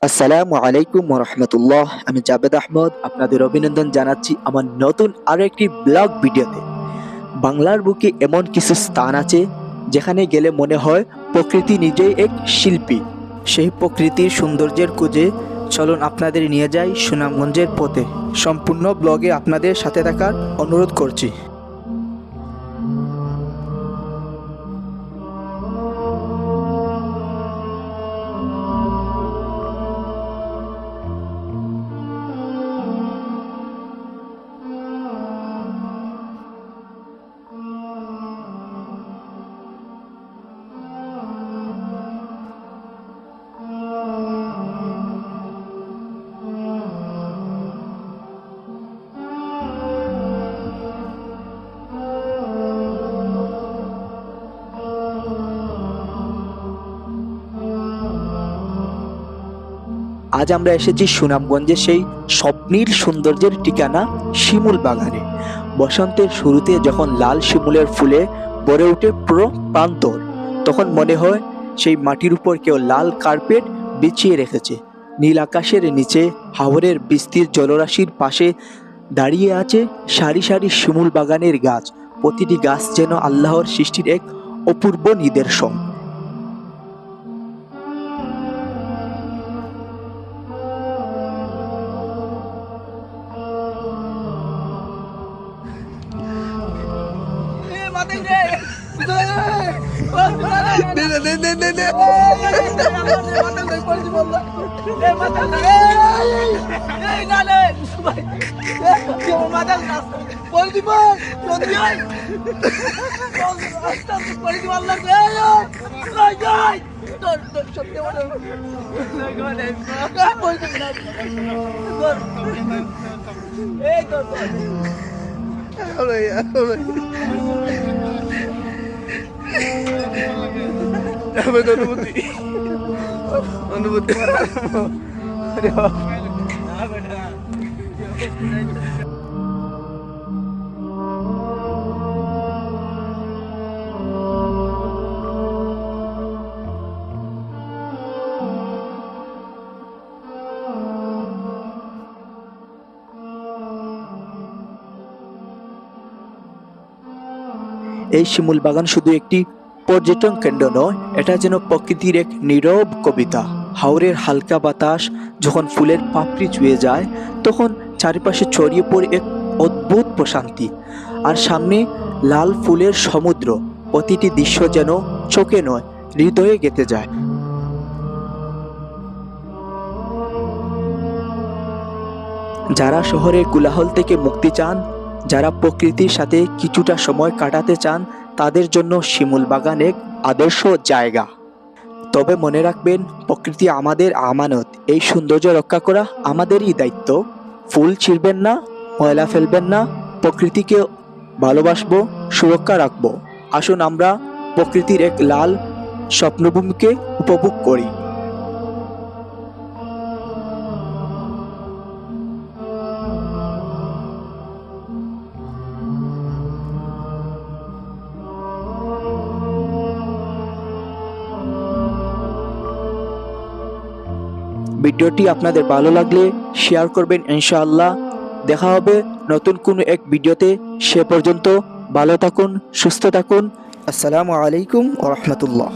আসসালামু আলাইকুম ওয়া রাহমাতুল্লাহ। আমি জাবেদ আহমদ আপনাদের অভিনন্দন জানাচ্ছি আমার নতুন আরো একটি ব্লগ ভিডিওতে। বাংলার বুকে এমন কিছু স্থান আছে যেখানে গেলে মনে হয় প্রকৃতি নিজেই এক শিল্পী। সেই প্রকৃতির সৌন্দর্যের খোঁজে চলুন আপনাদের নিয়ে যাই সুনামগঞ্জের পথে। সম্পূর্ণ ব্লগে আপনাদের সাথে থাকার অনুরোধ করছি। আজ আমরা এসেছি সুনামগঞ্জের সেই স্বপ্নীল সৌন্দর্যের ঠিকানা শিমুল বাগানে। বসন্তের শুরুতে যখন লাল শিমুলের ফুলে ভরে ওঠে পুরো প্রান্তর, তখন মনে হয় সেই মাটির উপর কেউ লাল কার্পেট বিছিয়ে রেখেছে। নীল আকাশের নিচে হাওরের বিস্তীর জলরাশির পাশে দাঁড়িয়ে আছে সারি সারি শিমুল বাগানের গাছ। প্রতিটি গাছ যেন আল্লাহর সৃষ্টির এক অপূর্ব নিদর্শন। অনুভূতি এই শিমুল বাগান শুধু একটি পর্যটন কেন্দ্র নয়, এটা যেন প্রকৃতির এক নীরব কবিতা। হাওরের হালকা বাতাস যখন ফুলের পাপড়ি ছুঁয়ে যায়, তখন চারিপাশে ছড়িয়ে পড়ে এক অদ্ভুত প্রশান্তি। আর সামনে লাল ফুলের সমুদ্র, প্রতিটি দৃশ্য যেন চোখে নয় হৃদয়ে গেঁথে যায়। যারা শহরের কোলাহল থেকে মুক্তি চান, যারা প্রকৃতির সাথে কিছুটা সময় কাটাতে চান, তাদের জন্য শিমুল বাগান এক আদর্শ জায়গা। তবে মনে রাখবেন, প্রকৃতি আমাদের আমানত, এই সৌন্দর্য রক্ষা করা আমাদেরই দায়িত্ব। ফুল ছিঁড়বেন না, ময়লা ফেলবেন না, প্রকৃতিকে ভালোবাসবো, সুরক্ষা রাখবো। আসুন আমরা প্রকৃতির এক লাল স্বপ্নভূমিকে উপভোগ করি। ভিডিওটি আপনাদের ভালো লাগলে শেয়ার করবেন ইনশাআল্লাহ। দেখা হবে নতুন কোনো এক ভিডিওতে। সে পর্যন্ত ভালো থাকুন, সুস্থ থাকুন। আসসালামু আলাইকুম ওয়া রাহমাতুল্লাহ।